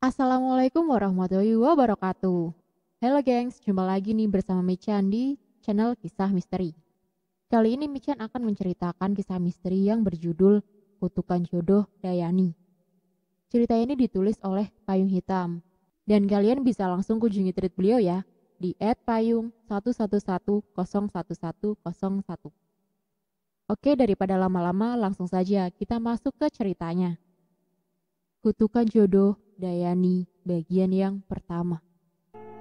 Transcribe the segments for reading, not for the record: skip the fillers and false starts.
Assalamualaikum warahmatullahi wabarakatuh. Halo gengs, jumpa lagi nih bersama Michan di channel Kisah Misteri. Kali ini Michan akan menceritakan kisah misteri yang berjudul Kutukan Jodoh Dayani. Cerita ini ditulis oleh Payung Hitam. Dan kalian bisa langsung kunjungi tweet beliau ya di @payung11101101. Oke, daripada lama-lama langsung saja kita masuk ke ceritanya. Kutukan Jodoh Dayani bagian yang pertama.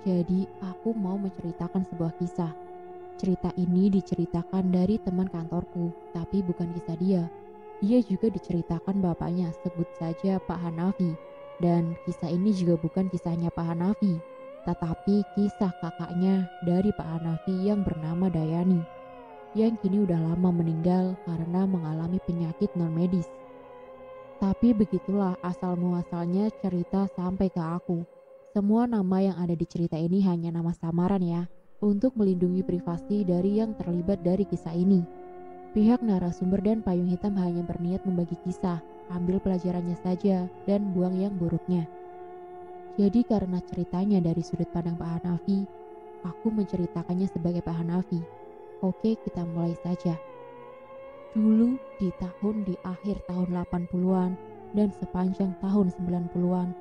Jadi aku mau menceritakan sebuah kisah. Cerita ini diceritakan dari teman kantorku, tapi bukan kisah dia. Dia juga diceritakan bapaknya, sebut saja Pak Hanafi. Dan kisah ini juga bukan kisahnya Pak Hanafi, tetapi kisah kakaknya dari Pak Hanafi yang bernama Dayani, yang kini udah lama meninggal karena mengalami penyakit non medis. Tapi begitulah asal muasalnya cerita sampai ke aku. Semua nama yang ada di cerita ini hanya nama samaran ya, untuk melindungi privasi dari yang terlibat dari kisah ini. Pihak narasumber dan Payung Hitam hanya berniat membagi kisah, ambil pelajarannya saja dan buang yang buruknya. Jadi karena ceritanya dari sudut pandang Pak Hanafi, aku menceritakannya sebagai Pak Hanafi. Oke, kita mulai saja. Dulu di akhir tahun 80-an dan sepanjang tahun 90-an,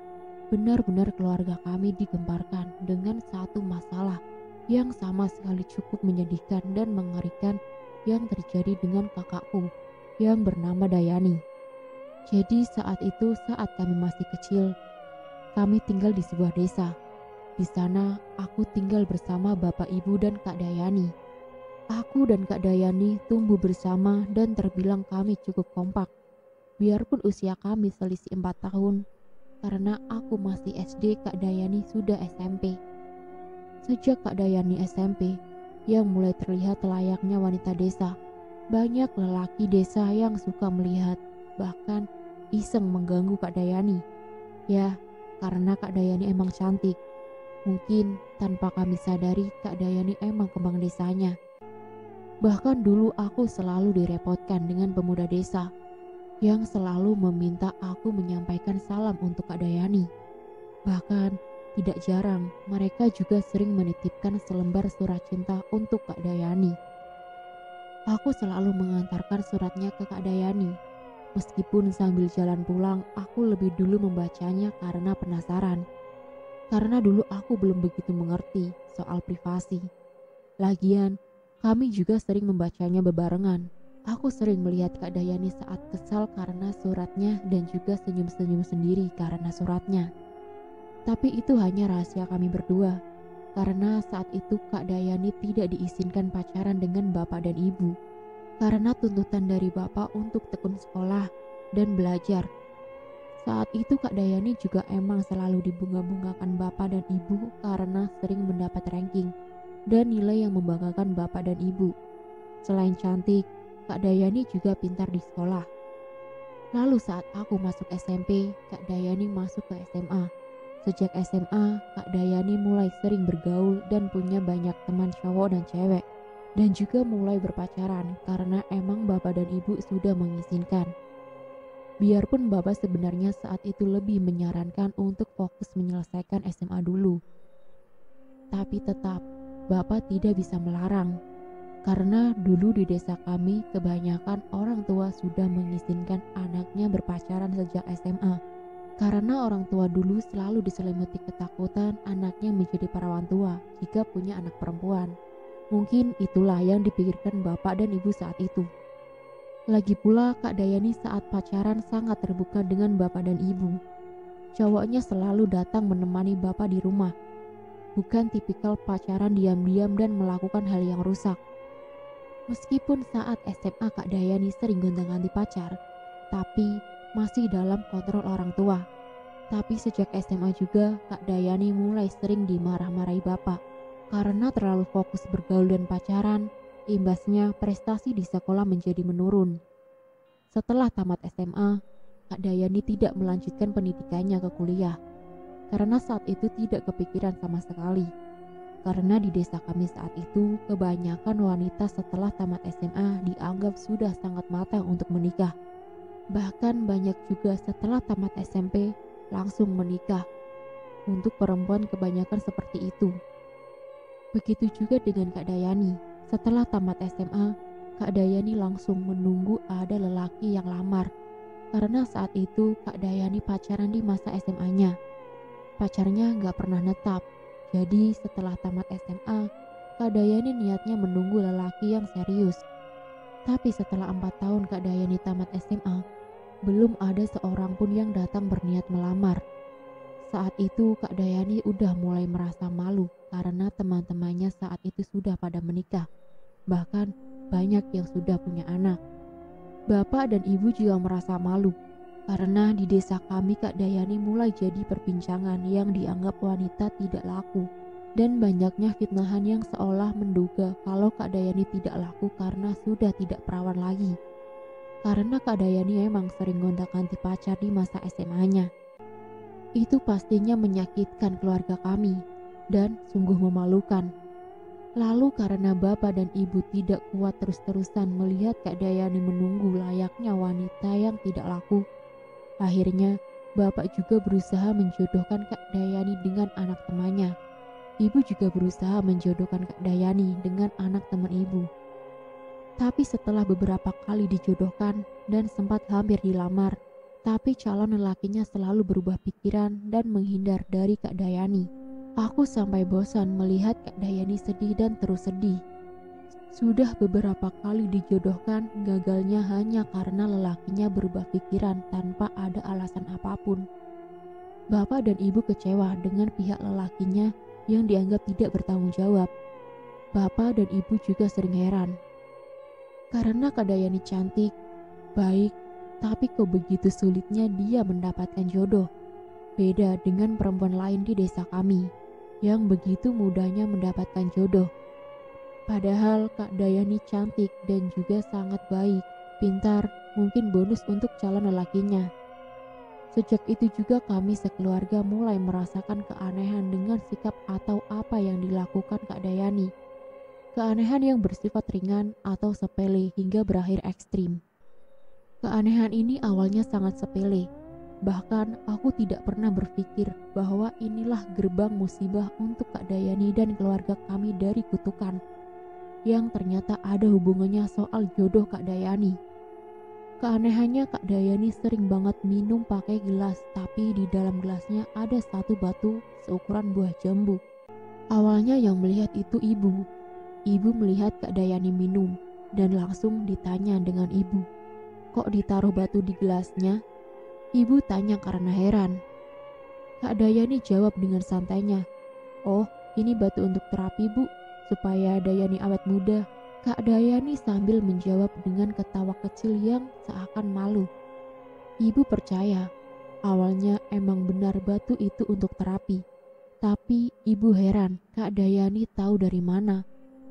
benar-benar keluarga kami digemparkan dengan satu masalah yang sama sekali cukup menyedihkan dan mengerikan yang terjadi dengan kakakku yang bernama Dayani. Jadi saat kami masih kecil, kami tinggal di sebuah desa. Di sana aku tinggal bersama bapak ibu dan Kak Dayani. Aku dan Kak Dayani tumbuh bersama dan terbilang kami cukup kompak. Biarpun usia kami selisih 4 tahun, karena aku masih SD, Kak Dayani sudah SMP. Sejak Kak Dayani SMP, yang mulai terlihat layaknya wanita desa, banyak lelaki desa yang suka melihat, bahkan iseng mengganggu Kak Dayani. Ya, karena Kak Dayani emang cantik. Mungkin tanpa kami sadari Kak Dayani emang kembang desanya. Bahkan dulu aku selalu direpotkan dengan pemuda desa yang selalu meminta aku menyampaikan salam untuk Kak Dayani. Bahkan tidak jarang mereka juga sering menitipkan selembar surat cinta untuk Kak Dayani. Aku selalu mengantarkan suratnya ke Kak Dayani. Meskipun sambil jalan pulang aku lebih dulu membacanya karena penasaran. Karena dulu aku belum begitu mengerti soal privasi. Lagian kami juga sering membacanya bebarengan. Aku sering melihat Kak Dayani saat kesal karena suratnya dan juga senyum-senyum sendiri karena suratnya. Tapi itu hanya rahasia kami berdua. Karena saat itu Kak Dayani tidak diizinkan pacaran dengan bapak dan ibu. Karena tuntutan dari bapak untuk tekun sekolah dan belajar. Saat itu Kak Dayani juga emang selalu dibunga-bungakan bapak dan ibu karena sering mendapat ranking dan nilai yang membanggakan bapak dan ibu. Selain cantik, Kak Dayani juga pintar di sekolah. Lalu saat aku masuk SMP, Kak Dayani masuk ke SMA. Sejak SMA, Kak Dayani mulai sering bergaul dan punya banyak teman cowok dan cewek. Dan juga mulai berpacaran karena emang bapak dan ibu sudah mengizinkan. Biarpun bapak sebenarnya saat itu lebih menyarankan untuk fokus menyelesaikan SMA dulu. Tapi tetap bapak tidak bisa melarang, karena dulu di desa kami kebanyakan orang tua sudah mengizinkan anaknya berpacaran sejak SMA. Karena orang tua dulu selalu diselimuti ketakutan anaknya menjadi perawan tua jika punya anak perempuan. Mungkin itulah yang dipikirkan bapak dan ibu saat itu. Lagi pula Kak Dayani saat pacaran sangat terbuka dengan bapak dan ibu. Cowoknya selalu datang menemani bapak di rumah. Bukan tipikal pacaran diam-diam dan melakukan hal yang rusak. Meskipun saat SMA Kak Dayani sering gonta-ganti pacar, tapi masih dalam kontrol orang tua. Tapi sejak SMA juga Kak Dayani mulai sering dimarah-marahi bapak karena terlalu fokus bergaul dan pacaran. Imbasnya prestasi di sekolah menjadi menurun. Setelah tamat SMA, Kak Dayani tidak melanjutkan pendidikannya ke kuliah karena saat itu tidak kepikiran sama sekali. Karena di desa kami saat itu kebanyakan wanita setelah tamat SMA dianggap sudah sangat matang untuk menikah. Bahkan banyak juga setelah tamat SMP langsung menikah untuk perempuan kebanyakan seperti itu. Begitu juga dengan Kak Dayani. Setelah tamat SMA, Kak Dayani langsung menunggu ada lelaki yang lamar. Karena saat itu Kak Dayani pacaran di masa SMA-nya. Pacarnya nggak pernah netap. Jadi setelah tamat SMA, Kak Dayani niatnya menunggu lelaki yang serius. Tapi setelah 4 tahun Kak Dayani tamat SMA, belum ada seorang pun yang datang berniat melamar. Saat itu Kak Dayani udah mulai merasa malu karena teman-temannya saat itu sudah pada menikah. Bahkan banyak yang sudah punya anak. Bapak dan ibu juga merasa malu karena di desa kami Kak Dayani mulai jadi perbincangan yang dianggap wanita tidak laku. Dan banyaknya fitnahan yang seolah menduga kalau Kak Dayani tidak laku karena sudah tidak perawan lagi. Karena Kak Dayani emang sering gonta-ganti pacar di masa SMA-nya. Itu pastinya menyakitkan keluarga kami dan sungguh memalukan. Lalu karena bapak dan ibu tidak kuat terus-terusan melihat Kak Dayani menunggu layaknya wanita yang tidak laku, akhirnya bapak juga berusaha menjodohkan Kak Dayani dengan anak temannya. Ibu juga berusaha menjodohkan Kak Dayani dengan anak teman ibu. Tapi setelah beberapa kali dijodohkan dan sempat hampir dilamar, tapi calon lelakinya selalu berubah pikiran dan menghindar dari Kak Dayani. Aku sampai bosan melihat Kak Dayani sedih dan terus sedih. Sudah beberapa kali dijodohkan, gagalnya hanya karena lelakinya berubah pikiran tanpa ada alasan apapun. Bapak dan ibu kecewa dengan pihak lelakinya yang dianggap tidak bertanggung jawab. Bapak dan ibu juga sering heran. Karena Kak Dayani cantik, baik, tapi kok begitu sulitnya dia mendapatkan jodoh. Beda dengan perempuan lain di desa kami, yang begitu mudahnya mendapatkan jodoh. Padahal Kak Dayani cantik dan juga sangat baik, pintar, mungkin bonus untuk calon lelakinya. Sejak itu juga kami sekeluarga mulai merasakan keanehan dengan sikap atau apa yang dilakukan Kak Dayani. Keanehan yang bersifat ringan atau sepele hingga berakhir ekstrim. Keanehan ini awalnya sangat sepele, bahkan aku tidak pernah berpikir bahwa inilah gerbang musibah untuk Kak Dayani dan keluarga kami dari kutukan, yang ternyata ada hubungannya soal jodoh Kak Dayani. Keanehannya Kak Dayani sering banget minum pakai gelas, tapi di dalam gelasnya ada satu batu seukuran buah jambu. Awalnya yang melihat itu ibu. Ibu melihat Kak Dayani minum dan langsung ditanya dengan ibu. Kok ditaruh batu di gelasnya? Ibu tanya karena heran. Kak Dayani jawab dengan santainya, "Oh, ini batu untuk terapi bu, supaya Dayani awet muda." Kak Dayani sambil menjawab dengan ketawa kecil yang seakan malu. Ibu percaya, awalnya emang benar batu itu untuk terapi. Tapi ibu heran, Kak Dayani tahu dari mana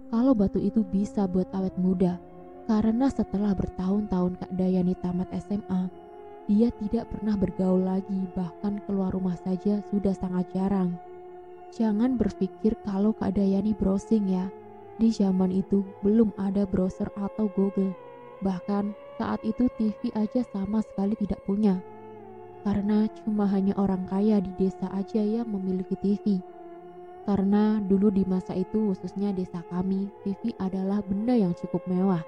kalau batu itu bisa buat awet muda. Karena setelah bertahun-tahun Kak Dayani tamat SMA, dia tidak pernah bergaul lagi, bahkan keluar rumah saja sudah sangat jarang. Jangan berpikir kalau Kak Dayani browsing ya. Di zaman itu belum ada browser atau Google. Bahkan saat itu TV aja sama sekali tidak punya. Karena cuma hanya orang kaya di desa aja yang memiliki TV. Karena dulu di masa itu khususnya desa kami, TV adalah benda yang cukup mewah.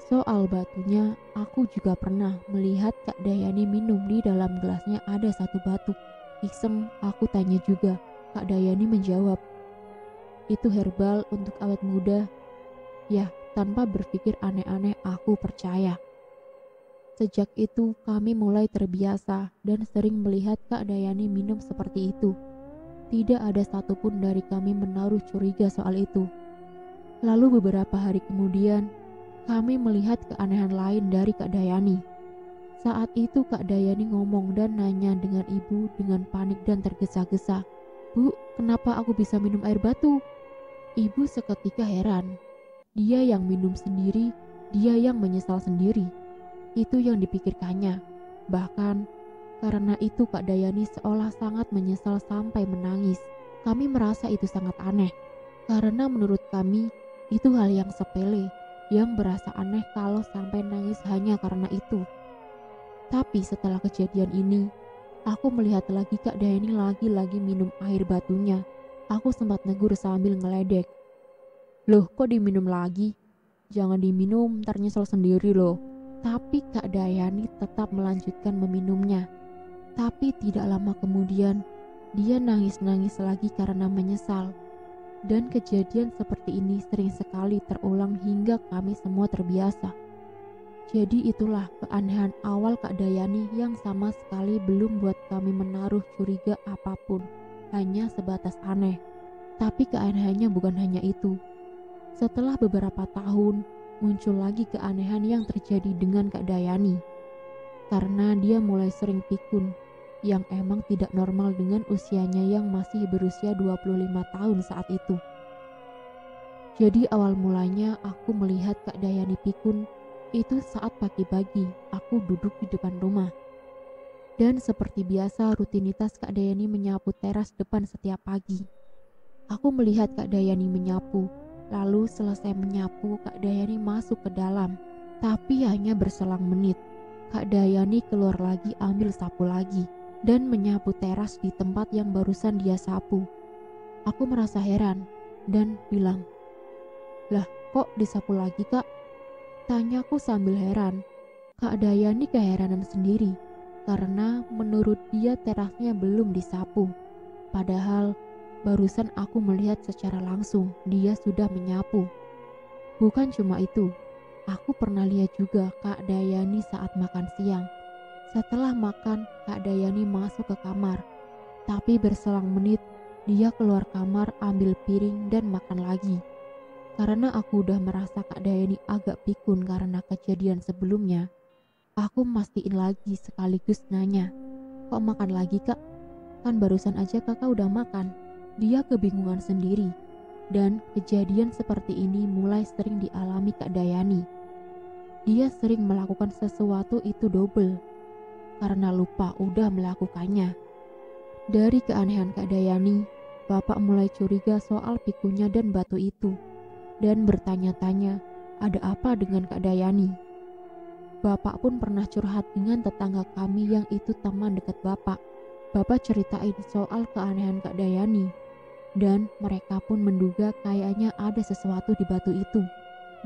Soal batunya, aku juga pernah melihat Kak Dayani minum di dalam gelasnya ada satu batu. Iseng aku tanya juga, Kak Dayani menjawab, "Itu herbal untuk awet muda." Ya, tanpa berpikir aneh-aneh aku percaya. Sejak itu kami mulai terbiasa dan sering melihat Kak Dayani minum seperti itu. Tidak ada satupun dari kami menaruh curiga soal itu. Lalu beberapa hari kemudian, kami melihat keanehan lain dari Kak Dayani. Saat itu Kak Dayani ngomong dan nanya dengan ibu dengan panik dan tergesa-gesa, "Bu, kenapa aku bisa minum air batu?" Ibu seketika heran. Dia yang minum sendiri, dia yang menyesal sendiri. Itu yang dipikirkannya. Bahkan karena itu Kak Dayani seolah sangat menyesal sampai menangis. Kami merasa itu sangat aneh. Karena menurut kami itu hal yang sepele, yang berasa aneh kalau sampai nangis hanya karena itu. Tapi setelah kejadian ini, Aku melihat lagi Kak Dayani lagi-lagi minum air batunya. Aku sempat negur sambil ngeledek. Loh, kok diminum lagi? Jangan diminum, ntar nyesel sendiri loh. Tapi Kak Dayani tetap melanjutkan meminumnya. Tapi tidak lama kemudian, dia nangis-nangis lagi karena menyesal. Dan kejadian seperti ini sering sekali terulang hingga kami semua terbiasa. Jadi itulah keanehan awal Kak Dayani yang sama sekali belum buat kami menaruh curiga apapun. Hanya sebatas aneh. Tapi keanehannya bukan hanya itu. Setelah beberapa tahun, muncul lagi keanehan yang terjadi dengan Kak Dayani. Karena dia mulai sering pikun, yang emang tidak normal dengan usianya yang masih berusia 25 tahun saat itu. Jadi awal mulanya aku melihat Kak Dayani pikun itu saat pagi-pagi aku duduk di depan rumah. Dan seperti biasa rutinitas Kak Dayani menyapu teras depan setiap pagi. Aku melihat Kak Dayani menyapu, lalu selesai menyapu Kak Dayani masuk ke dalam. Tapi hanya berselang menit, Kak Dayani keluar lagi ambil sapu lagi dan menyapu teras di tempat yang barusan dia sapu. Aku merasa heran dan bilang, "Lah, kok disapu lagi, Kak?" Tanyaku sambil heran. Kak Dayani keheranan sendiri karena menurut dia terasnya belum disapu. Padahal barusan aku melihat secara langsung dia sudah menyapu. Bukan cuma itu, aku pernah lihat juga Kak Dayani saat makan siang. Setelah makan, Kak Dayani masuk ke kamar. Tapi berselang menit, dia keluar kamar ambil piring dan makan lagi. Karena aku udah merasa Kak Dayani agak pikun karena kejadian sebelumnya, aku mastiin lagi sekaligus nanya, "Kok makan lagi, Kak? Kan barusan aja Kakak udah makan." Dia kebingungan sendiri, dan kejadian seperti ini mulai sering dialami Kak Dayani. Dia sering melakukan sesuatu itu double, karena lupa udah melakukannya. Dari keanehan Kak Dayani, Bapak mulai curiga soal pikunnya dan batu itu, dan bertanya-tanya ada apa dengan Kak Dayani. Bapak pun pernah curhat dengan tetangga kami yang itu teman dekat Bapak. Bapak ceritain soal keanehan Kak Dayani, dan mereka pun menduga kayaknya ada sesuatu di batu itu.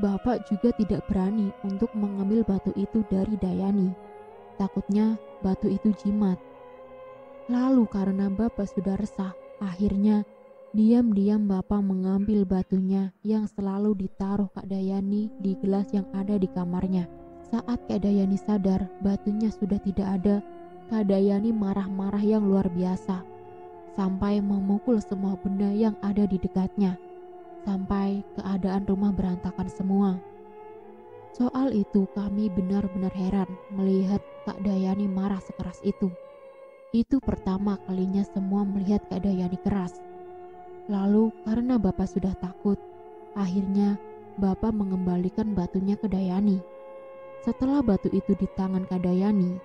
Bapak juga tidak berani untuk mengambil batu itu dari Dayani. Takutnya batu itu jimat. Lalu karena Bapak sudah resah, akhirnya diam-diam Bapak mengambil batunya yang selalu ditaruh Kak Dayani di gelas yang ada di kamarnya. Saat Kak Dayani sadar batunya sudah tidak ada, Kak Dayani marah-marah yang luar biasa. Sampai memukul semua benda yang ada di dekatnya. Sampai keadaan rumah berantakan semua. Soal itu kami benar-benar heran melihat Kak Dayani marah sekeras itu. Itu pertama kalinya semua melihat Kak Dayani keras. Lalu karena Bapak sudah takut, akhirnya Bapak mengembalikan batunya ke Dayani. Setelah batu itu di tangan Kak Dayani,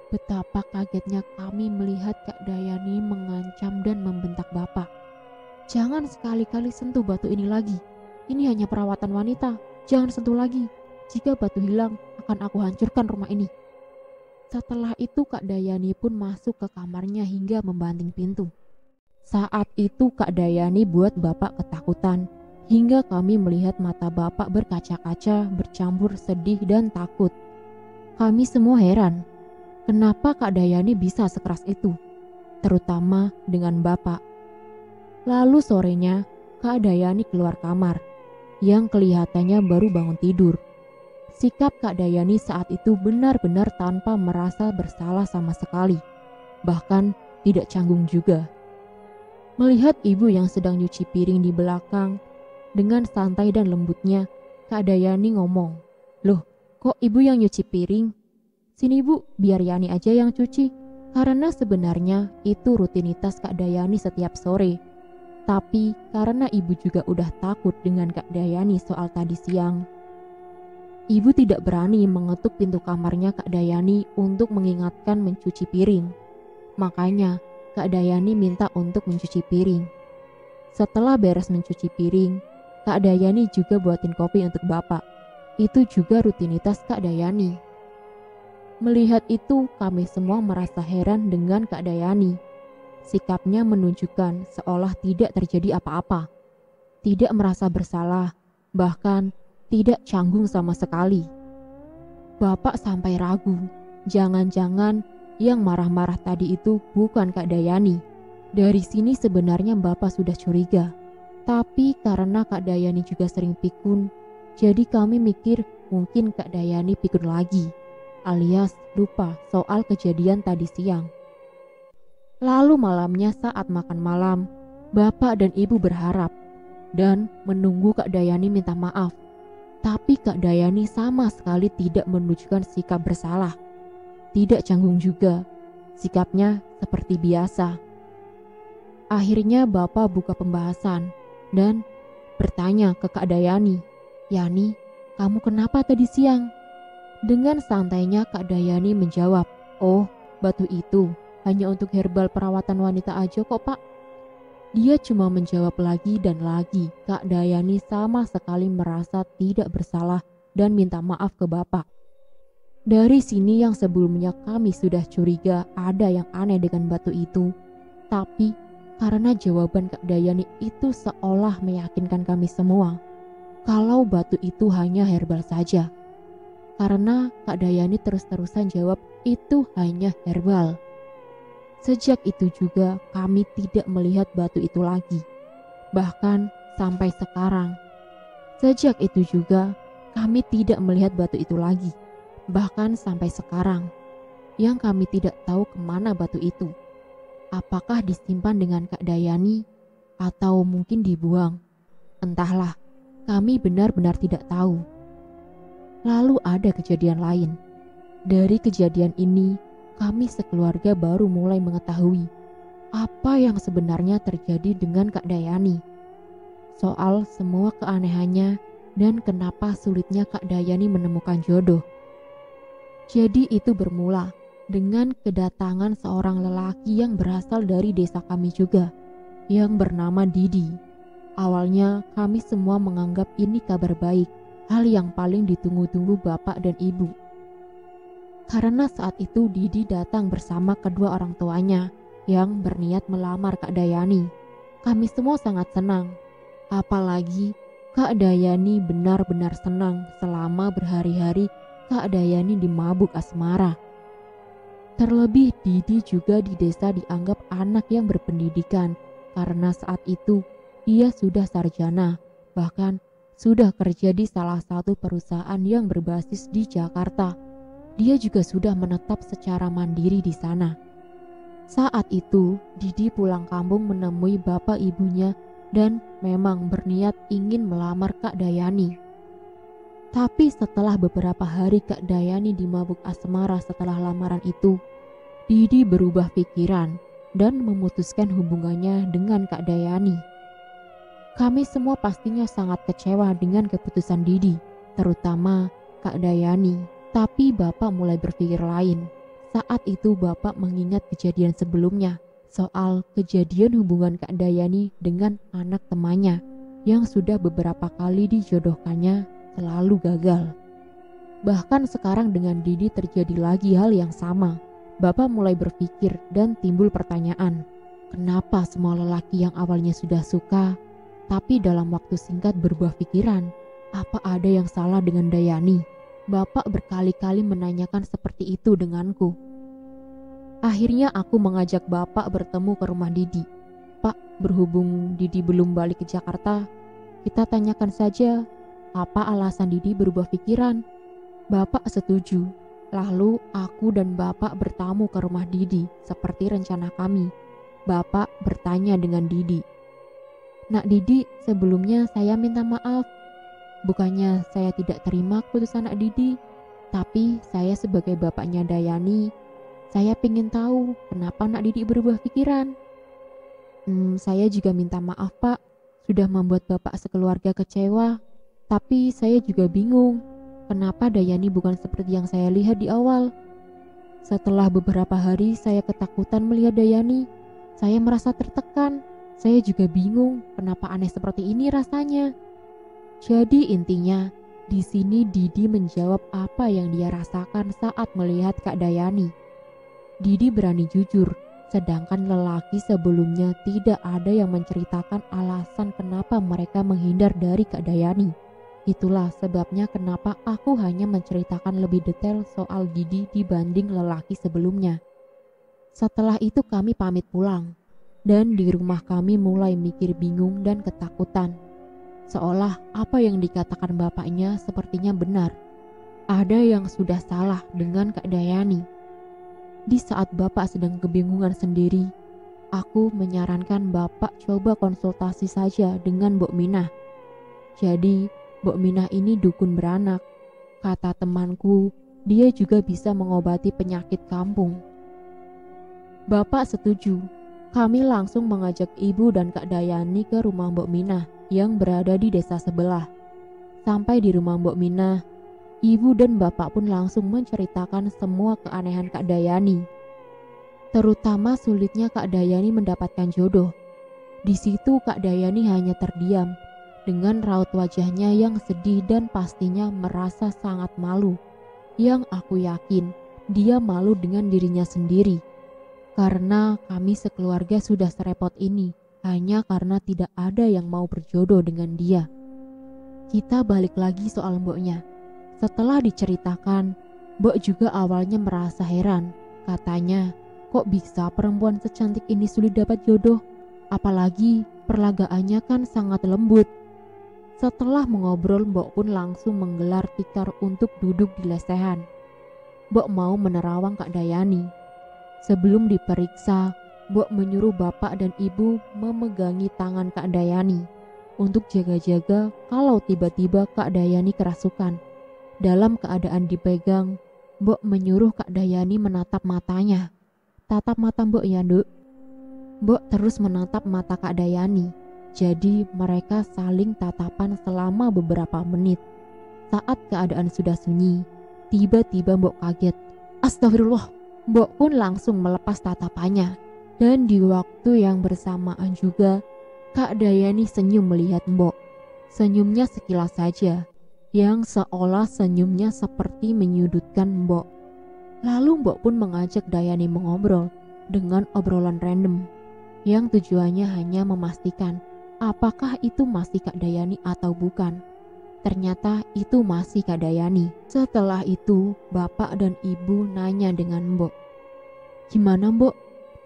betapa kagetnya kami melihat Kak Dayani mengancam dan membentak Bapak. "Jangan sekali-kali sentuh batu ini lagi. Ini hanya perawatan wanita. Jangan sentuh lagi. Jika batu hilang, akan aku hancurkan rumah ini." Setelah itu Kak Dayani pun masuk ke kamarnya hingga membanting pintu. Saat itu Kak Dayani buat Bapak ketakutan, hingga kami melihat mata Bapak berkaca-kaca, bercampur sedih dan takut. Kami semua heran, kenapa Kak Dayani bisa sekeras itu, terutama dengan Bapak. Lalu sorenya, Kak Dayani keluar kamar, yang kelihatannya baru bangun tidur. Sikap Kak Dayani saat itu benar-benar tanpa merasa bersalah sama sekali, bahkan tidak canggung juga. Melihat ibu yang sedang nyuci piring di belakang, dengan santai dan lembutnya, Kak Dayani ngomong, "Loh, kok ibu yang nyuci piring? Sini bu, biar Yani aja yang cuci." Karena sebenarnya itu rutinitas Kak Dayani setiap sore. Tapi karena ibu juga udah takut dengan Kak Dayani soal tadi siang, ibu tidak berani mengetuk pintu kamarnya Kak Dayani untuk mengingatkan mencuci piring. Makanya Kak Dayani minta untuk mencuci piring. Setelah beres mencuci piring, Kak Dayani juga buatin kopi untuk Bapak. Itu juga rutinitas Kak Dayani. Melihat itu, kami semua merasa heran dengan Kak Dayani. Sikapnya menunjukkan seolah tidak terjadi apa-apa, tidak merasa bersalah, bahkan tidak canggung sama sekali. Bapak sampai ragu, jangan-jangan yang marah-marah tadi itu bukan Kak Dayani. Dari sini sebenarnya Bapak sudah curiga. Tapi karena Kak Dayani juga sering pikun, jadi kami mikir mungkin Kak Dayani pikun lagi, alias lupa soal kejadian tadi siang. Lalu malamnya saat makan malam, Bapak dan Ibu berharap dan menunggu Kak Dayani minta maaf. Tapi Kak Dayani sama sekali tidak menunjukkan sikap bersalah. Tidak canggung juga, sikapnya seperti biasa. Akhirnya Bapak buka pembahasan dan bertanya ke Kak Dayani, "Yani, kamu kenapa tadi siang?" Dengan santainya Kak Dayani menjawab, "Oh, batu itu hanya untuk herbal perawatan wanita aja kok, Pak." Dia cuma menjawab lagi dan lagi. Kak Dayani sama sekali merasa tidak bersalah dan minta maaf ke Bapak. Dari sini yang sebelumnya kami sudah curiga ada yang aneh dengan batu itu. Tapi karena jawaban Kak Dayani itu seolah meyakinkan kami semua kalau batu itu hanya herbal saja. Karena Kak Dayani terus-terusan jawab itu hanya herbal. Sejak itu juga kami tidak melihat batu itu lagi. Bahkan sampai sekarang. Sejak itu juga kami tidak melihat batu itu lagi. Bahkan sampai sekarang. Yang kami tidak tahu kemana batu itu. Apakah disimpan dengan Kak Dayani atau mungkin dibuang? Entahlah, kami benar-benar tidak tahu. Lalu ada kejadian lain. Dari kejadian ini, kami sekeluarga baru mulai mengetahui apa yang sebenarnya terjadi dengan Kak Dayani. Soal semua keanehannya dan kenapa sulitnya Kak Dayani menemukan jodoh. Jadi itu bermula dengan kedatangan seorang lelaki yang berasal dari desa kami juga, yang bernama Didi. Awalnya kami semua menganggap ini kabar baik, hal yang paling ditunggu-tunggu Bapak dan Ibu. Karena saat itu Didi datang bersama kedua orang tuanya yang berniat melamar Kak Dayani. Kami semua sangat senang. Apalagi Kak Dayani benar-benar senang selama berhari-hari Kak Dayani dimabuk asmara. Terlebih Didi juga di desa dianggap anak yang berpendidikan karena saat itu dia sudah sarjana, bahkan sudah kerja di salah satu perusahaan yang berbasis di Jakarta. Dia juga sudah menetap secara mandiri di sana. Saat itu, Didi pulang kampung menemui bapak ibunya dan memang berniat ingin melamar Kak Dayani. Tapi setelah beberapa hari Kak Dayani dimabuk asmara setelah lamaran itu, Didi berubah pikiran dan memutuskan hubungannya dengan Kak Dayani. Kami semua pastinya sangat kecewa dengan keputusan Didi, terutama Kak Dayani. Tapi Bapak mulai berpikir lain. Saat itu Bapak mengingat kejadian sebelumnya soal kejadian hubungan Kak Dayani dengan anak temannya yang sudah beberapa kali dijodohkannya selalu gagal. Bahkan sekarang dengan Didi terjadi lagi hal yang sama. Bapak mulai berpikir dan timbul pertanyaan, kenapa semua lelaki yang awalnya sudah suka tapi dalam waktu singkat berubah pikiran? Apa ada yang salah dengan Dayani? Bapak berkali-kali menanyakan seperti itu denganku. Akhirnya aku mengajak Bapak bertemu ke rumah Didi. "Pak, berhubung Didi belum balik ke Jakarta, kita tanyakan saja apa alasan Didi berubah pikiran." Bapak setuju. Lalu aku dan Bapak bertamu ke rumah Didi seperti rencana kami. Bapak bertanya dengan Didi, "Nak Didi, sebelumnya saya minta maaf. Bukannya saya tidak terima keputusan Nak Didi, tapi saya sebagai bapaknya Dayani, saya pengen tahu kenapa Nak Didi berubah pikiran." Saya juga minta maaf Pak, sudah membuat Bapak sekeluarga kecewa. Tapi saya juga bingung, kenapa Dayani bukan seperti yang saya lihat di awal. Setelah beberapa hari saya ketakutan melihat Dayani, saya merasa tertekan. Saya juga bingung kenapa aneh seperti ini rasanya. Jadi intinya, Di sini Didi menjawab apa yang dia rasakan saat melihat Kak Dayani. Didi berani jujur, sedangkan lelaki sebelumnya tidak ada yang menceritakan alasan kenapa mereka menghindar dari Kak Dayani. Itulah sebabnya kenapa aku hanya menceritakan lebih detail soal Didi dibanding lelaki sebelumnya. Setelah itu kami pamit pulang, dan di rumah kami mulai mikir bingung dan ketakutan. Seolah apa yang dikatakan bapaknya sepertinya benar. Ada yang sudah salah dengan Kak Dayani. Di saat bapak sedang kebingungan sendiri, aku menyarankan bapak coba konsultasi saja dengan Mbok Minah. Jadi, Mbok Minah ini dukun beranak. Kata temanku, dia juga bisa mengobati penyakit kampung. Bapak setuju. Kami langsung mengajak ibu dan Kak Dayani ke rumah Mbok Minah yang berada di desa sebelah. Sampai di rumah Mbok Minah, ibu dan bapak pun langsung menceritakan semua keanehan Kak Dayani. Terutama sulitnya Kak Dayani mendapatkan jodoh. Di situ Kak Dayani hanya terdiam dengan raut wajahnya yang sedih dan pastinya merasa sangat malu. Yang aku yakin dia malu dengan dirinya sendiri. Karena kami sekeluarga sudah serepot ini hanya karena tidak ada yang mau berjodoh dengan dia. Kita balik lagi soal mboknya. Setelah diceritakan, Mbok juga awalnya merasa heran. Katanya, kok bisa perempuan secantik ini sulit dapat jodoh? Apalagi perlagaannya kan sangat lembut. Setelah mengobrol, Mbok pun langsung menggelar tikar untuk duduk di lesehan. Mbok mau menerawang Kak Dayani. Sebelum diperiksa, Mbok menyuruh bapak dan ibu memegangi tangan Kak Dayani untuk jaga-jaga kalau tiba-tiba Kak Dayani kerasukan. Dalam keadaan dipegang, Mbok menyuruh Kak Dayani menatap matanya. Tatap mata Mbok ya, Nduk. Mbok terus menatap mata Kak Dayani. Jadi mereka saling tatapan selama beberapa menit. Saat keadaan sudah sunyi, tiba-tiba Mbok kaget. Astagfirullah. Mbok pun langsung melepas tatapannya. Dan di waktu yang bersamaan juga, Kak Dayani senyum melihat Mbok. Senyumnya sekilas saja, yang seolah senyumnya seperti menyudutkan Mbok. Lalu Mbok pun mengajak Dayani mengobrol dengan obrolan random, yang tujuannya hanya memastikan apakah itu masih Kak Dayani atau bukan. Ternyata itu masih Kak Dayani. Setelah itu, bapak dan ibu nanya dengan Mbok. Gimana Mbok?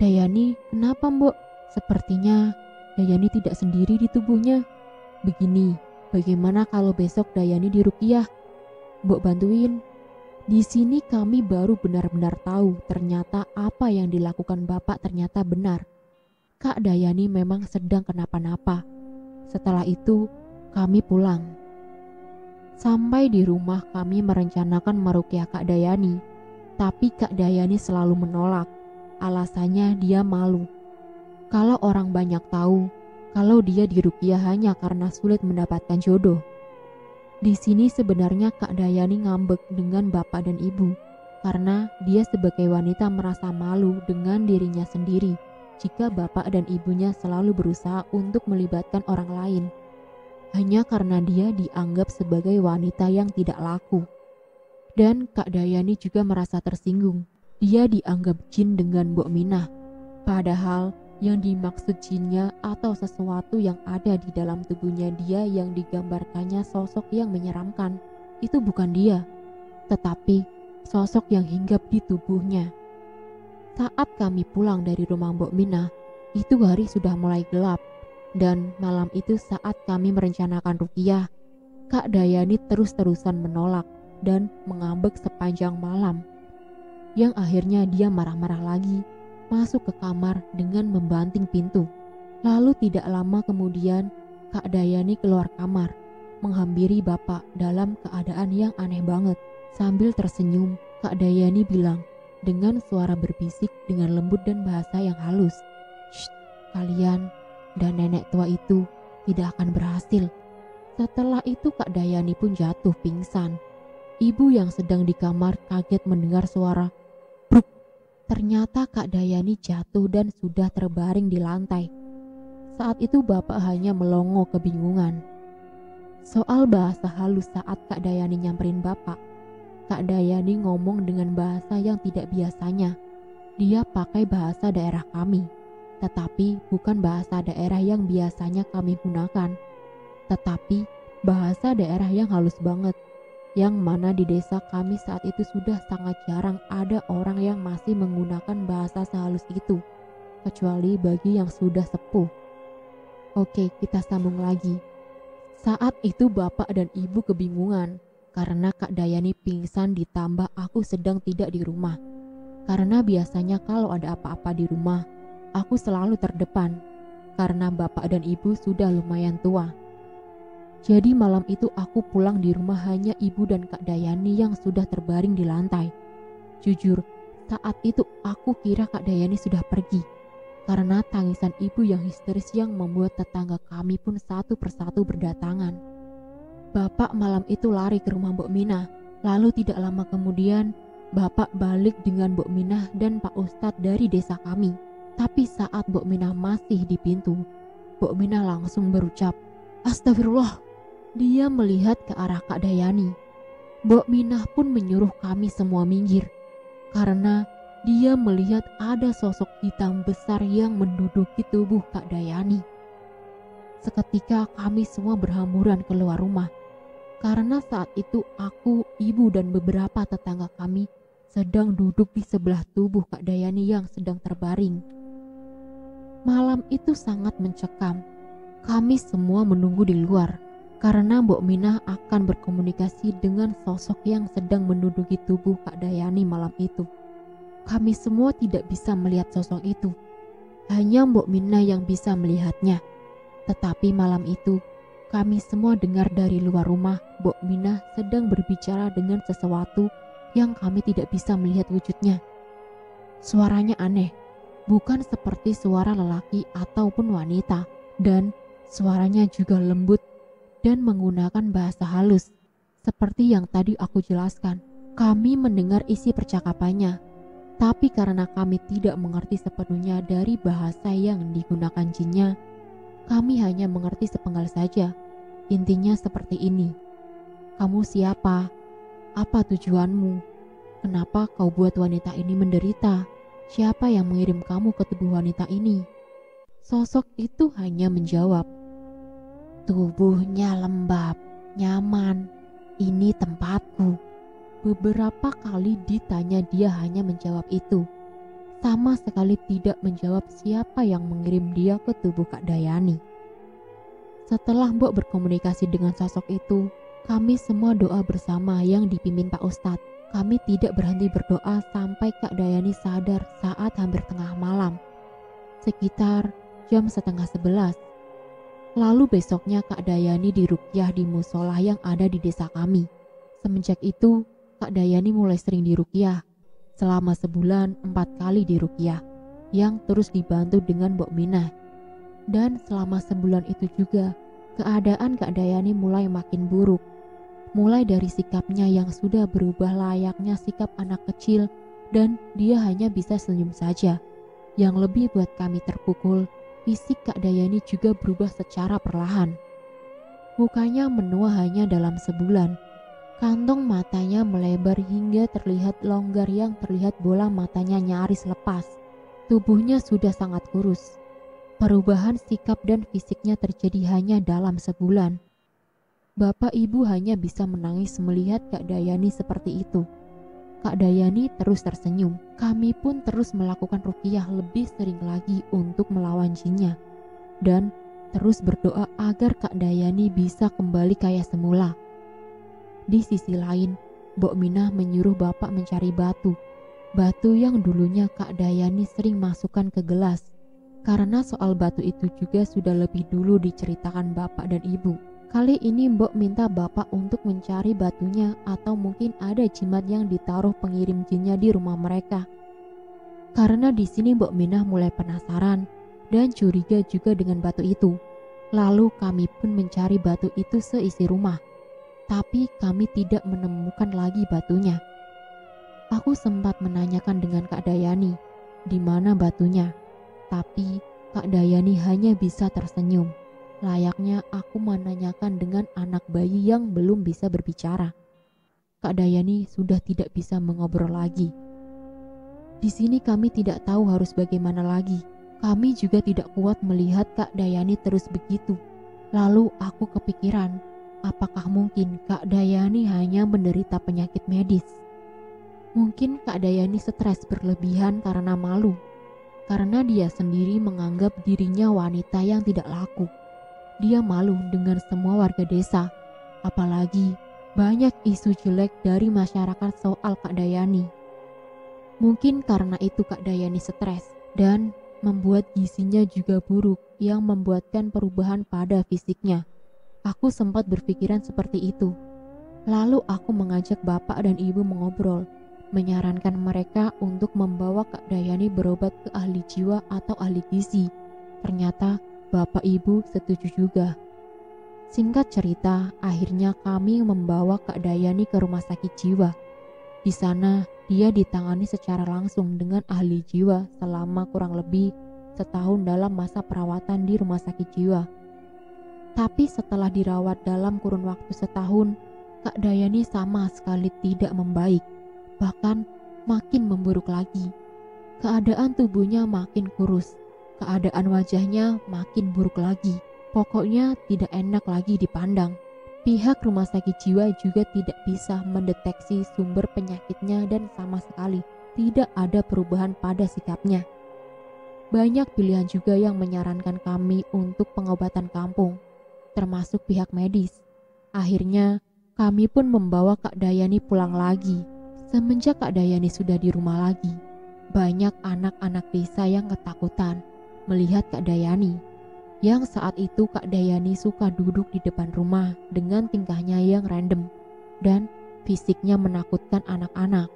Dayani kenapa Mbok? Sepertinya Dayani tidak sendiri di tubuhnya. Begini, bagaimana kalau besok Dayani diruqyah? Mbok bantuin. Di sini kami baru benar-benar tahu ternyata apa yang dilakukan bapak ternyata benar. Kak Dayani memang sedang kenapa-napa. Setelah itu, kami pulang. Sampai di rumah kami merencanakan meruqyah Kak Dayani, tapi Kak Dayani selalu menolak. Alasannya dia malu. Kalau orang banyak tahu kalau dia diruqyah hanya karena sulit mendapatkan jodoh. Di sini sebenarnya Kak Dayani ngambek dengan bapak dan ibu karena dia sebagai wanita merasa malu dengan dirinya sendiri jika bapak dan ibunya selalu berusaha untuk melibatkan orang lain. Hanya karena dia dianggap sebagai wanita yang tidak laku. Dan Kak Dayani juga merasa tersinggung. Dia dianggap jin dengan Mbok Minah. Padahal yang dimaksud jinnya atau sesuatu yang ada di dalam tubuhnya dia yang digambarkannya sosok yang menyeramkan. Itu bukan dia, tetapi sosok yang hinggap di tubuhnya. Saat kami pulang dari rumah Mbok Minah, itu hari sudah mulai gelap. Dan malam itu saat kami merencanakan ruqyah, Kak Dayani terus-terusan menolak dan mengambek sepanjang malam. Yang akhirnya dia marah-marah lagi, masuk ke kamar dengan membanting pintu. Lalu tidak lama kemudian Kak Dayani keluar kamar, menghampiri bapak dalam keadaan yang aneh banget. Sambil tersenyum, Kak Dayani bilang dengan suara berbisik dengan lembut dan bahasa yang halus, "Shh, kalian dan nenek tua itu tidak akan berhasil." Setelah itu Kak Dayani pun jatuh pingsan. Ibu yang sedang di kamar kaget mendengar suara bruk. Ternyata Kak Dayani jatuh dan sudah terbaring di lantai. Saat itu bapak hanya melongo kebingungan. Soal bahasa halus saat Kak Dayani nyamperin Bapak, Kak Dayani ngomong dengan bahasa yang tidak biasanya. Dia pakai bahasa daerah kami, tetapi bukan bahasa daerah yang biasanya kami gunakan, tetapi bahasa daerah yang halus banget, yang mana di desa kami saat itu sudah sangat jarang ada orang yang masih menggunakan bahasa sehalus itu, kecuali bagi yang sudah sepuh. Oke, kita sambung lagi. Saat itu Bapak dan Ibu kebingungan karena Kak Dayani pingsan ditambah aku sedang tidak di rumah. Karena biasanya kalau ada apa-apa di rumah, aku selalu terdepan karena Bapak dan Ibu sudah lumayan tua. Jadi malam itu aku pulang di rumah hanya Ibu dan Kak Dayani yang sudah terbaring di lantai. Jujur, saat itu aku kira Kak Dayani sudah pergi karena tangisan Ibu yang histeris yang membuat tetangga kami pun satu persatu berdatangan. Bapak malam itu lari ke rumah Mbok Minah, lalu tidak lama kemudian Bapak balik dengan Mbok Minah dan Pak Ustadz dari desa kami. Tapi saat Mbok Minah masih di pintu, Mbok Minah langsung berucap, "Astagfirullah." Dia melihat ke arah Kak Dayani. Mbok Minah pun menyuruh kami semua minggir, karena dia melihat ada sosok hitam besar yang menduduki tubuh Kak Dayani. Seketika kami semua berhamburan keluar rumah, karena saat itu aku, Ibu dan beberapa tetangga kami sedang duduk di sebelah tubuh Kak Dayani yang sedang terbaring. Malam itu sangat mencekam. Kami semua menunggu di luar karena Mbok Minah akan berkomunikasi dengan sosok yang sedang menduduki tubuh Kak Dayani malam itu. Kami semua tidak bisa melihat sosok itu. Hanya Mbok Minah yang bisa melihatnya. Tetapi malam itu kami semua dengar dari luar rumah Mbok Minah sedang berbicara dengan sesuatu yang kami tidak bisa melihat wujudnya. Suaranya aneh, bukan seperti suara lelaki ataupun wanita, dan suaranya juga lembut dan menggunakan bahasa halus. Seperti yang tadi aku jelaskan, kami mendengar isi percakapannya, tapi karena kami tidak mengerti sepenuhnya dari bahasa yang digunakan jinnya, kami hanya mengerti sepenggal saja. Intinya seperti ini. "Kamu siapa? Apa tujuanmu? Kenapa kau buat wanita ini menderita? Siapa yang mengirim kamu ke tubuh wanita ini?" Sosok itu hanya menjawab, "Tubuhnya lembab, nyaman. Ini tempatku." Beberapa kali ditanya dia hanya menjawab itu. Sama sekali tidak menjawab siapa yang mengirim dia ke tubuh Kak Dayani. Setelah Mbok berkomunikasi dengan sosok itu, kami semua doa bersama yang dipimpin Pak Ustadz. Kami tidak berhenti berdoa sampai Kak Dayani sadar saat hampir tengah malam, sekitar jam 10:30. Lalu besoknya Kak Dayani diruqyah di musola yang ada di desa kami. Semenjak itu Kak Dayani mulai sering diruqyah. Selama sebulan 4 kali diruqyah, yang terus dibantu dengan Mbok Minah. Dan selama sebulan itu juga keadaan Kak Dayani mulai makin buruk. Mulai dari sikapnya yang sudah berubah layaknya sikap anak kecil dan dia hanya bisa senyum saja. Yang lebih buat kami terpukul, fisik Kak Dayani juga berubah secara perlahan. Mukanya menua hanya dalam sebulan. Kantong matanya melebar hingga terlihat longgar yang terlihat bola matanya nyaris lepas. Tubuhnya sudah sangat kurus. Perubahan sikap dan fisiknya terjadi hanya dalam sebulan. Bapak Ibu hanya bisa menangis melihat Kak Dayani seperti itu. Kak Dayani terus tersenyum. Kami pun terus melakukan ruqyah lebih sering lagi untuk melawan jinnya. Dan terus berdoa agar Kak Dayani bisa kembali kayak semula. Di sisi lain, Mbok Minah menyuruh Bapak mencari batu. Batu yang dulunya Kak Dayani sering masukkan ke gelas. Karena soal batu itu juga sudah lebih dulu diceritakan Bapak dan Ibu. Kali ini Mbok minta Bapak untuk mencari batunya atau mungkin ada jimat yang ditaruh pengirim jinnya di rumah mereka. Karena di sini Mbok Minah mulai penasaran dan curiga juga dengan batu itu. Lalu kami pun mencari batu itu seisi rumah. Tapi kami tidak menemukan lagi batunya. Aku sempat menanyakan dengan Kak Dayani, di mana batunya. Tapi Kak Dayani hanya bisa tersenyum. layaknya aku menanyakan dengan anak bayi yang belum bisa berbicara. Kak Dayani sudah tidak bisa mengobrol lagi. Di sini kami tidak tahu harus bagaimana lagi. Kami juga tidak kuat melihat Kak Dayani terus begitu. Lalu aku kepikiran, apakah mungkin Kak Dayani hanya menderita penyakit medis? Mungkin Kak Dayani stres berlebihan karena malu. Karena dia sendiri menganggap dirinya wanita yang tidak laku. Dia malu dengan semua warga desa, apalagi banyak isu jelek dari masyarakat soal Kak Dayani. Mungkin karena itu Kak Dayani stres dan membuat gizinya juga buruk yang membuatkan perubahan pada fisiknya. Aku sempat berpikiran seperti itu. Lalu aku mengajak bapak dan ibu mengobrol, menyarankan mereka untuk membawa Kak Dayani berobat ke ahli jiwa atau ahli gizi. Ternyata bapak ibu setuju juga. Singkat cerita, akhirnya kami membawa Kak Dayani ke rumah sakit jiwa. Di sana, dia ditangani secara langsung dengan ahli jiwa selama kurang lebih setahun dalam masa perawatan di rumah sakit jiwa. Tapi setelah dirawat dalam kurun waktu setahun, Kak Dayani sama sekali tidak membaik, bahkan makin memburuk lagi. Keadaan tubuhnya makin kurus, keadaan wajahnya makin buruk lagi. Pokoknya tidak enak lagi dipandang. Pihak rumah sakit jiwa juga tidak bisa mendeteksi sumber penyakitnya dan sama sekali tidak ada perubahan pada sikapnya. Banyak pilihan juga yang menyarankan kami untuk pengobatan kampung, termasuk pihak medis. Akhirnya kami pun membawa Kak Dayani pulang lagi. Semenjak Kak Dayani sudah di rumah lagi, banyak anak-anak desa yang ketakutan melihat Kak Dayani. Yang saat itu Kak Dayani suka duduk di depan rumah dengan tingkahnya yang random dan fisiknya menakutkan anak-anak.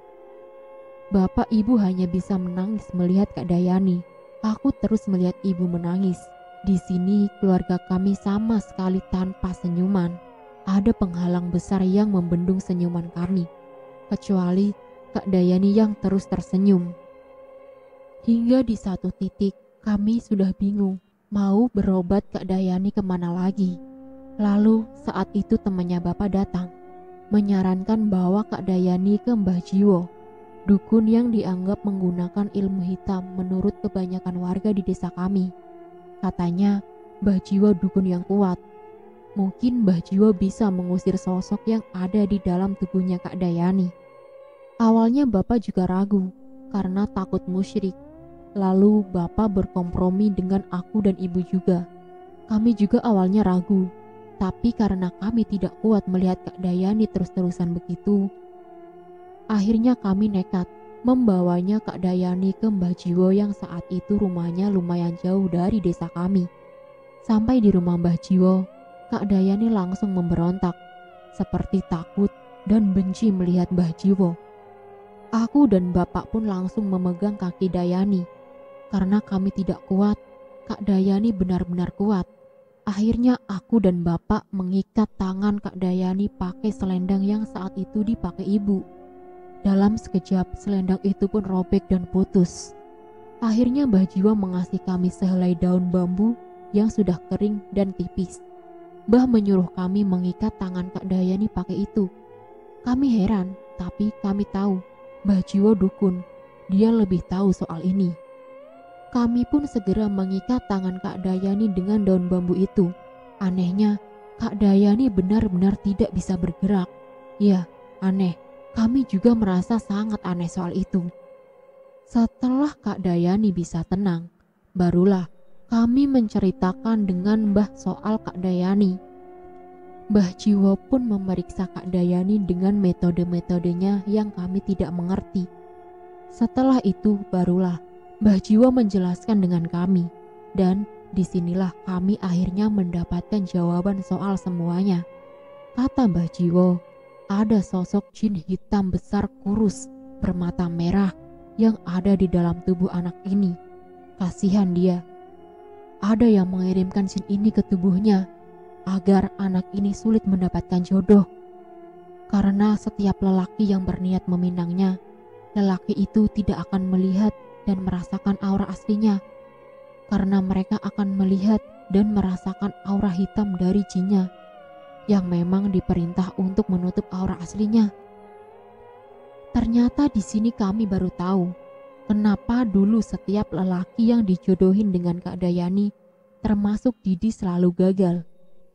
Bapak ibu hanya bisa menangis melihat Kak Dayani. Aku terus melihat ibu menangis. Di sini keluarga kami sama sekali tanpa senyuman. Ada penghalang besar yang membendung senyuman kami, kecuali Kak Dayani yang terus tersenyum. Hingga di satu titik kami sudah bingung mau berobat Kak Dayani kemana lagi. Lalu saat itu temannya bapak datang, menyarankan bahwa Kak Dayani ke Mbah Jiwo, dukun yang dianggap menggunakan ilmu hitam menurut kebanyakan warga di desa kami. Katanya Mbah Jiwo dukun yang kuat. Mungkin Mbah Jiwo bisa mengusir sosok yang ada di dalam tubuhnya Kak Dayani. Awalnya bapak juga ragu karena takut musyrik. Lalu bapak berkompromi dengan aku dan ibu juga. Kami juga awalnya ragu, tapi karena kami tidak kuat melihat Kak Dayani terus-terusan begitu, akhirnya kami nekat membawanya Kak Dayani ke Mbah Jiwo yang saat itu rumahnya lumayan jauh dari desa kami. Sampai di rumah Mbah Jiwo, Kak Dayani langsung memberontak, seperti takut dan benci melihat Mbah Jiwo. Aku dan bapak pun langsung memegang kaki Dayani. Karena kami tidak kuat, Kak Dayani benar-benar kuat. Akhirnya aku dan bapak mengikat tangan Kak Dayani pakai selendang yang saat itu dipakai ibu. Dalam sekejap selendang itu pun robek dan putus. Akhirnya Mbah Jiwo mengasih kami sehelai daun bambu yang sudah kering dan tipis. Mbah menyuruh kami mengikat tangan Kak Dayani pakai itu. Kami heran, tapi kami tahu Mbah Jiwo dukun, dia lebih tahu soal ini. Kami pun segera mengikat tangan Kak Dayani dengan daun bambu itu. Anehnya, Kak Dayani benar-benar tidak bisa bergerak. Ya, aneh. Kami juga merasa sangat aneh soal itu. Setelah Kak Dayani bisa tenang, barulah kami menceritakan dengan Mbah soal Kak Dayani. Mbah Jiwo pun memeriksa Kak Dayani dengan metode-metodenya yang kami tidak mengerti. Setelah itu barulah Mbah Jiwo menjelaskan dengan kami, dan disinilah kami akhirnya mendapatkan jawaban soal semuanya. Kata Mbah Jiwo, ada sosok jin hitam besar kurus bermata merah yang ada di dalam tubuh anak ini. Kasihan dia. Ada yang mengirimkan jin ini ke tubuhnya agar anak ini sulit mendapatkan jodoh. Karena setiap lelaki yang berniat meminangnya, lelaki itu tidak akan melihat dan merasakan aura aslinya, karena mereka akan melihat dan merasakan aura hitam dari jinnya yang memang diperintah untuk menutup aura aslinya. Ternyata di sini kami baru tahu kenapa dulu setiap lelaki yang dijodohin dengan Kak Dayani, termasuk Didi, selalu gagal.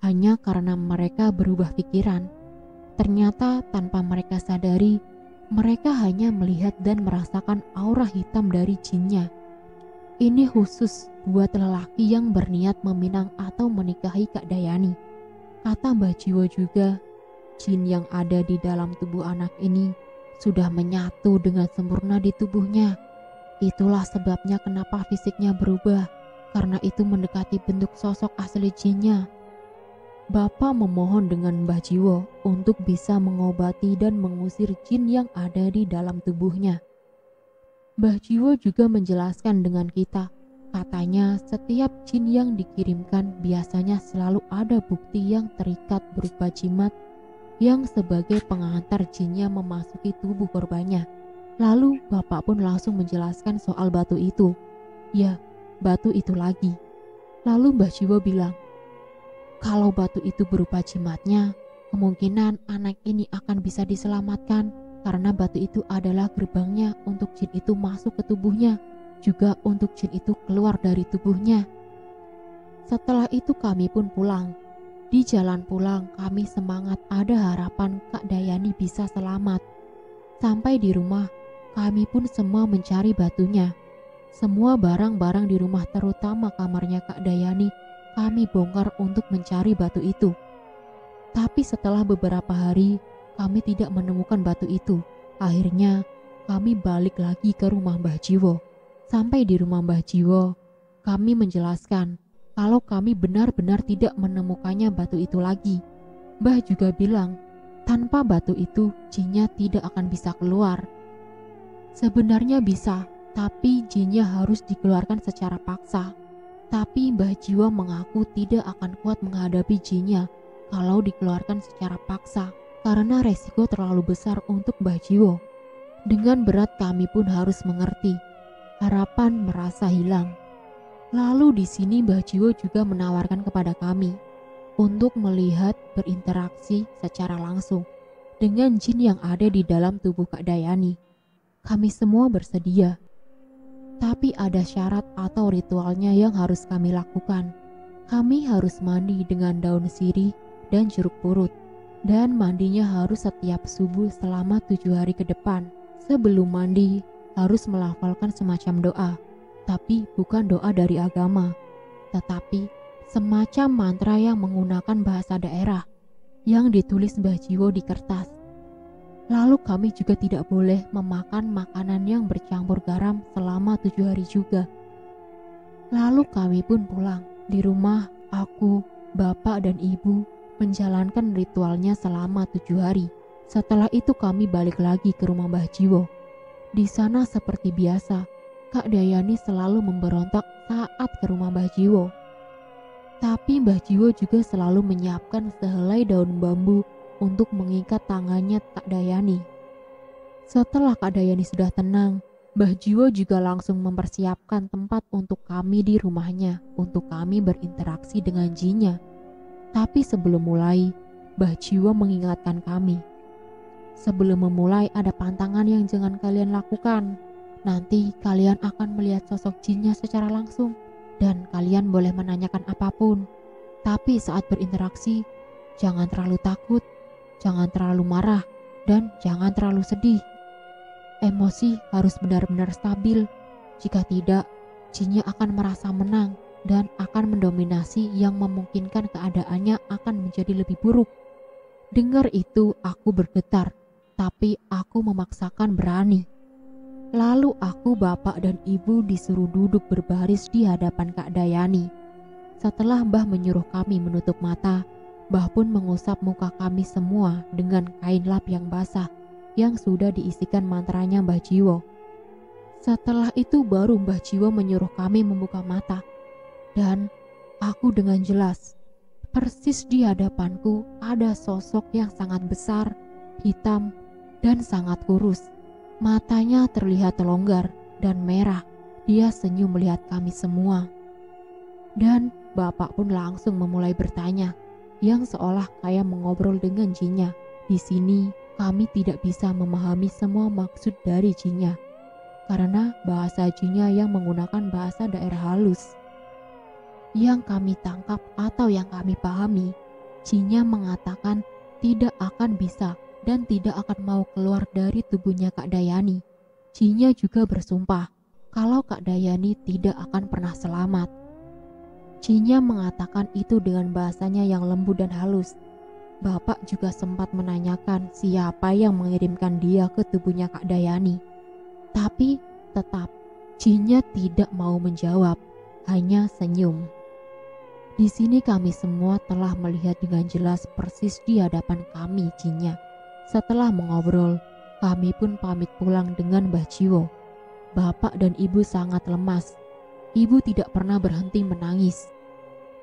Hanya karena mereka berubah pikiran. Ternyata tanpa mereka sadari, mereka hanya melihat dan merasakan aura hitam dari jinnya. Ini khusus buat lelaki yang berniat meminang atau menikahi Kak Dayani. Kata Mbah Jiwo juga, jin yang ada di dalam tubuh anak ini sudah menyatu dengan sempurna di tubuhnya. Itulah sebabnya kenapa fisiknya berubah, karena itu mendekati bentuk sosok asli jinnya. Bapak memohon dengan Mbah Jiwo untuk bisa mengobati dan mengusir jin yang ada di dalam tubuhnya. Mbah Jiwo juga menjelaskan dengan kita, katanya setiap jin yang dikirimkan biasanya selalu ada bukti yang terikat berupa jimat yang sebagai pengantar jinnya memasuki tubuh korbannya. Lalu Bapak pun langsung menjelaskan soal batu itu. Ya, batu itu lagi. Lalu Mbah Jiwo bilang, kalau batu itu berupa jimatnya, kemungkinan anak ini akan bisa diselamatkan karena batu itu adalah gerbangnya untuk jin itu masuk ke tubuhnya, juga untuk jin itu keluar dari tubuhnya. Setelah itu kami pun pulang. Di jalan pulang kami semangat, ada harapan Kak Dayani bisa selamat. Sampai di rumah, kami pun semua mencari batunya. Semua barang-barang di rumah, terutama kamarnya Kak Dayani, kami bongkar untuk mencari batu itu. Tapi setelah beberapa hari, kami tidak menemukan batu itu. Akhirnya, kami balik lagi ke rumah Mbah Jiwo. Sampai di rumah Mbah Jiwo, kami menjelaskan kalau kami benar-benar tidak menemukannya batu itu lagi. Mbah juga bilang, tanpa batu itu, jinnya tidak akan bisa keluar. Sebenarnya bisa, tapi jinnya harus dikeluarkan secara paksa. Tapi Mbah Jiwo mengaku tidak akan kuat menghadapi jinnya kalau dikeluarkan secara paksa, karena resiko terlalu besar untuk Mbah Jiwo. Dengan berat kami pun harus mengerti. Harapan merasa hilang. Lalu di sini Mbah Jiwo juga menawarkan kepada kami untuk melihat berinteraksi secara langsung dengan jin yang ada di dalam tubuh Kak Dayani. Kami semua bersedia. Tapi ada syarat atau ritualnya yang harus kami lakukan. Kami harus mandi dengan daun sirih dan jeruk purut. Dan mandinya harus setiap subuh selama 7 hari ke depan. Sebelum mandi harus melafalkan semacam doa. Tapi bukan doa dari agama, tetapi semacam mantra yang menggunakan bahasa daerah yang ditulis Mbah Jiwo di kertas. Lalu kami juga tidak boleh memakan makanan yang bercampur garam selama 7 hari juga. Lalu kami pun pulang. Di rumah, aku, bapak dan ibu menjalankan ritualnya selama 7 hari. Setelah itu kami balik lagi ke rumah Mbah Jiwo. Di sana seperti biasa, Kak Dayani selalu memberontak saat ke rumah Mbah Jiwo. Tapi Mbah Jiwo juga selalu menyiapkan sehelai daun bambu untuk mengikat tangannya Kak Dayani. Setelah Kak Dayani sudah tenang, Mbah Jiwo juga langsung mempersiapkan tempat untuk kami di rumahnya untuk kami berinteraksi dengan jinnya. Tapi sebelum mulai, Mbah Jiwo mengingatkan kami, sebelum memulai ada pantangan yang jangan kalian lakukan. Nanti kalian akan melihat sosok jinnya secara langsung dan kalian boleh menanyakan apapun. Tapi saat berinteraksi, jangan terlalu takut, jangan terlalu marah, dan jangan terlalu sedih. Emosi harus benar-benar stabil. Jika tidak, jinnya akan merasa menang dan akan mendominasi yang memungkinkan keadaannya akan menjadi lebih buruk. Dengar itu aku bergetar, tapi aku memaksakan berani. Lalu aku, bapak dan ibu disuruh duduk berbaris di hadapan Kak Dayani. Setelah Mbah menyuruh kami menutup mata, Mbah pun mengusap muka kami semua dengan kain lap yang basah yang sudah diisikan mantranya Mbah Jiwo. Setelah itu baru Mbah Jiwo menyuruh kami membuka mata. Dan aku dengan jelas, persis di hadapanku ada sosok yang sangat besar, hitam, dan sangat kurus. Matanya terlihat longgar dan merah. Dia senyum melihat kami semua. Dan Bapak pun langsung memulai bertanya, yang seolah kayak mengobrol dengan jinnya. Di sini kami tidak bisa memahami semua maksud dari jinnya, karena bahasa jinnya yang menggunakan bahasa daerah halus. Yang kami tangkap atau yang kami pahami, jinnya mengatakan tidak akan bisa dan tidak akan mau keluar dari tubuhnya Kak Dayani. Jinnya juga bersumpah kalau Kak Dayani tidak akan pernah selamat. Jinnya mengatakan itu dengan bahasanya yang lembut dan halus. Bapak juga sempat menanyakan siapa yang mengirimkan dia ke tubuhnya Kak Dayani. Tapi tetap jinnya tidak mau menjawab, hanya senyum. Di sini kami semua telah melihat dengan jelas persis di hadapan kami jinnya. Setelah mengobrol, kami pun pamit pulang dengan Mbah Jiwo. Bapak dan ibu sangat lemas. Ibu tidak pernah berhenti menangis.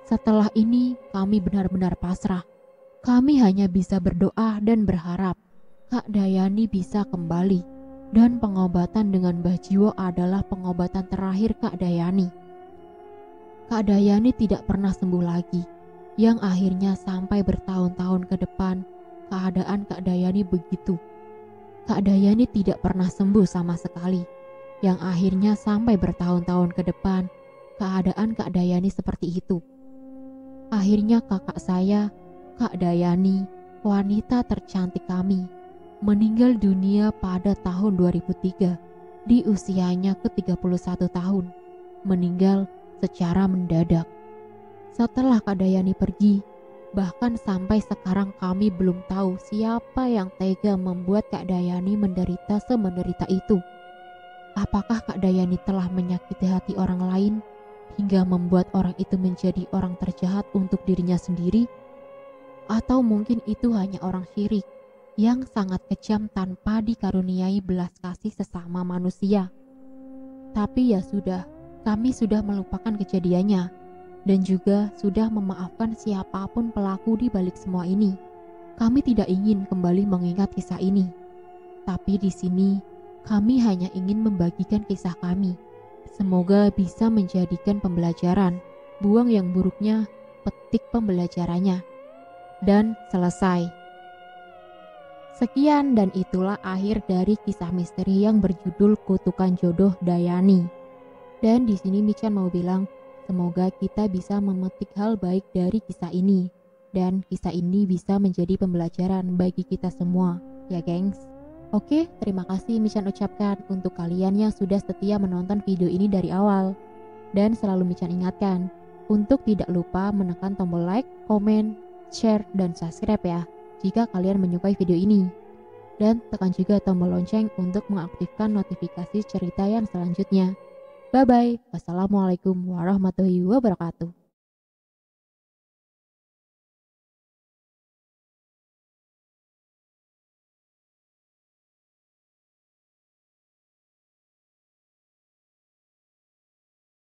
Setelah ini kami benar-benar pasrah. Kami hanya bisa berdoa dan berharap Kak Dayani bisa kembali. Dan pengobatan dengan Mbah Jiwo adalah pengobatan terakhir Kak Dayani. Kak Dayani tidak pernah sembuh lagi, yang akhirnya sampai bertahun-tahun ke depan keadaan Kak Dayani begitu. Kak Dayani tidak pernah sembuh sama sekali, yang akhirnya sampai bertahun-tahun ke depan keadaan Kak Dayani seperti itu. Akhirnya kakak saya, Kak Dayani, wanita tercantik kami, meninggal dunia pada tahun 2003 di usianya ke-31 tahun. Meninggal secara mendadak. Setelah Kak Dayani pergi, bahkan sampai sekarang kami belum tahu siapa yang tega membuat Kak Dayani menderita semenderita itu. Apakah Kak Dayani telah menyakiti hati orang lain hingga membuat orang itu menjadi orang terjahat untuk dirinya sendiri? Atau mungkin itu hanya orang syirik yang sangat kejam tanpa dikaruniai belas kasih sesama manusia. Tapi ya sudah, kami sudah melupakan kejadiannya dan juga sudah memaafkan siapapun pelaku di balik semua ini. Kami tidak ingin kembali mengingat kisah ini. Tapi di sini kami hanya ingin membagikan kisah kami. Semoga bisa menjadikan pembelajaran. Buang yang buruknya, petik pembelajarannya. Dan selesai. Sekian dan itulah akhir dari kisah misteri yang berjudul Kutukan Jodoh Dayani. Dan di sini Michan mau bilang, semoga kita bisa memetik hal baik dari kisah ini. Dan kisah ini bisa menjadi pembelajaran bagi kita semua, ya gengs. Oke, terima kasih Michan ucapkan untuk kalian yang sudah setia menonton video ini dari awal. Dan selalu Michan ingatkan, untuk tidak lupa menekan tombol like, komen, share, dan subscribe ya, jika kalian menyukai video ini. Dan tekan juga tombol lonceng untuk mengaktifkan notifikasi cerita yang selanjutnya. Bye-bye. Wassalamualaikum warahmatullahi wabarakatuh.